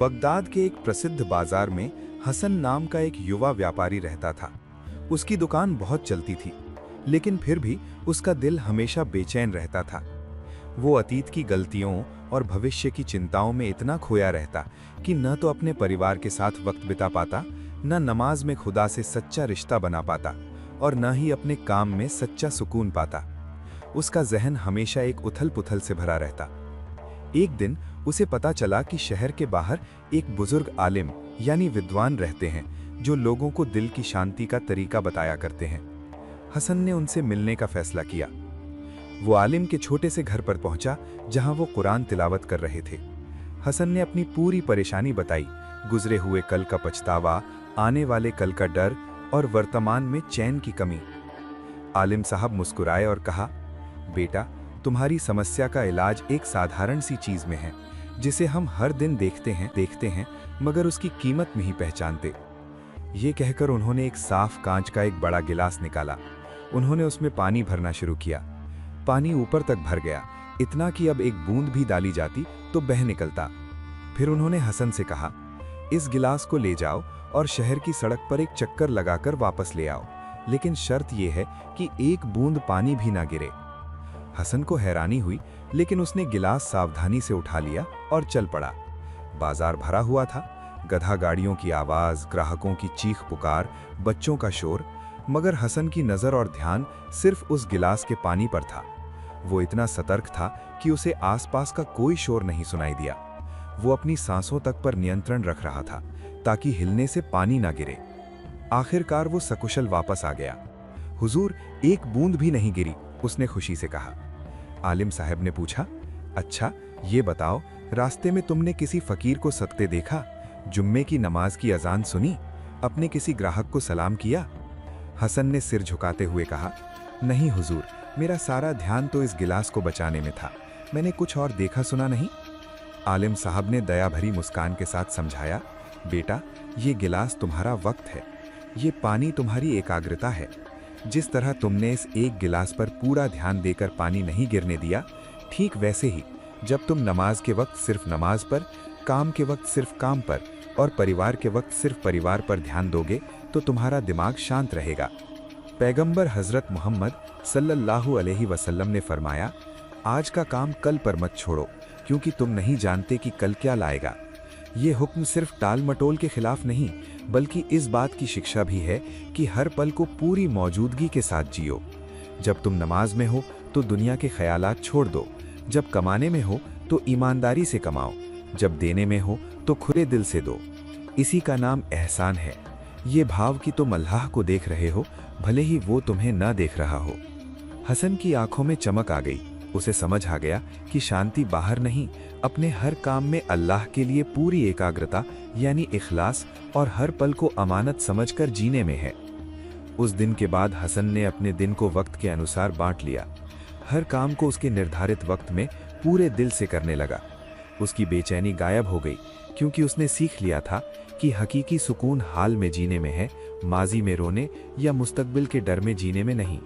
Baghdad के एक प्रसिद्ध बाजार में हसन नाम का एक युवा व्यापारी रहता था। उसकी दुकान बहुत चलती थी, लेकिन फिर भी उसका दिल हमेशा बेचैन रहता था। वो अतीत की गलतियों और भविष्य की चिंताओं में इतना खोया रहता कि न तो अपने परिवार के साथ वक्त बिता पाता, न नमाज में खुदा से सच्चा रिश्ता बना पाता और न ही अपने काम में सच्चा सुकून पाता। उसका जहन हमेशा एक उथल-पुथल से भरा रहता। एक दिन उसे पता चला कि शहर के बाहर एक बुजुर्ग आलिम यानी विद्वान रहते हैं, जो लोगों को दिल की शांति का तरीका बताया करते हैं। हसन ने उनसे मिलने का फैसला किया। वो आलिम के छोटे से घर पर पहुंचा, जहां वो कुरान तिलावत कर रहे थे। हसन ने अपनी पूरी परेशानी बताई, गुजरे हुए कल का पछतावा, आने वाले कल का डर और वर्तमान में चैन की कमी। आलिम साहब मुस्कुराए और कहा, बेटा, तुम्हारी समस्या का इलाज एक साधारण सी चीज में है, जिसे हम हर दिन देखते हैं मगर उसकी कीमत नहीं पहचानते। ये कहकर उन्होंने एक साफ कांच का एक बड़ा गिलास निकाला। उन्होंने उसमें पानी भरना शुरू किया। पानी ऊपर तक भर गया, इतना कि अब एक बूंद भी डाली जाती तो बह निकलता। फिर उन्होंने हसन से कहा, इस गिलास को ले जाओ और शहर की सड़क पर एक चक्कर लगाकर वापस ले आओ, लेकिन शर्त यह है कि एक बूंद पानी भी ना गिरे। हसन को हैरानी हुई, लेकिन उसने गिलास सावधानी से उठा लिया और चल पड़ा। बाजार भरा हुआ था, गधा गाड़ियों की आवाज, ग्राहकों की चीख पुकार, बच्चों का शोर, मगर हसन की नजर और ध्यान सिर्फ उस गिलास के पानी पर था। वो इतना सतर्क था कि उसे आसपास का कोई शोर नहीं सुनाई दिया। वो अपनी सांसों तक पर नियंत्रण रख रहा था, ताकि हिलने से पानी ना गिरे। आखिरकार वो सकुशल वापस आ गया। हुजूर, एक बूंद भी नहीं गिरी, उसने खुशी से कहा। आलिम साहब ने पूछा, अच्छा, ये बताओ, रास्ते में तुमने किसी फकीर को सदके देखा? जुम्मे की नमाज की अजान सुनी? अपने किसी ग्राहक को सलाम किया? हसन ने सिर झुकाते हुए कहा, नहीं हुजूर, मेरा सारा ध्यान तो इस गिलास को बचाने में था, मैंने कुछ और देखा सुना नहीं। आलिम साहब ने दया भरी मुस्कान के साथ समझाया, बेटा, ये गिलास तुम्हारा वक्त है, ये पानी तुम्हारी एकाग्रता है। जिस तरह तुमने इस एक गिलास पर पूरा ध्यान देकर पानी नहीं गिरने दिया, ठीक वैसे ही जब तुम नमाज के वक्त सिर्फ नमाज पर, काम के वक्त सिर्फ काम पर और परिवार के वक्त सिर्फ परिवार पर ध्यान दोगे तो तुम्हारा दिमाग शांत रहेगा। पैगंबर हजरत मोहम्मद सल्लल्लाहु अलैहि वसल्लम ने फरमाया, आज का काम कल पर मत छोड़ो, क्योंकि तुम नहीं जानते कि कल क्या लाएगा। ये हुक्म सिर्फ टाल मटोल के खिलाफ नहीं, बल्कि इस बात की शिक्षा भी है कि हर पल को पूरी मौजूदगी के साथ जियो। जब तुम नमाज में हो तो दुनिया के ख्यालात छोड़ दो, जब कमाने में हो तो ईमानदारी से कमाओ, जब देने में हो तो खुले दिल से दो। इसी का नाम एहसान है। ये भाव कि तुम अल्लाह को देख रहे हो, भले ही वो तुम्हें न देख रहा हो। हसन की आंखों में चमक आ गई। उसे समझ आ गया कि शांति बाहर नहीं, अपने हर काम में अल्लाह के लिए पूरी एकाग्रता यानी इखलास और हर पल को अमानत समझकर जीने में है। उस दिन के बाद हसन ने अपने दिन को वक्त के अनुसार बांट लिया। हर काम को उसके निर्धारित वक्त में पूरे दिल से करने लगा। उसकी बेचैनी गायब हो गई, क्योंकि उसने सीख लिया था कि हकीकी सुकून हाल में जीने में है, माजी में रोने या मुस्तकबिल के डर में जीने में नहीं।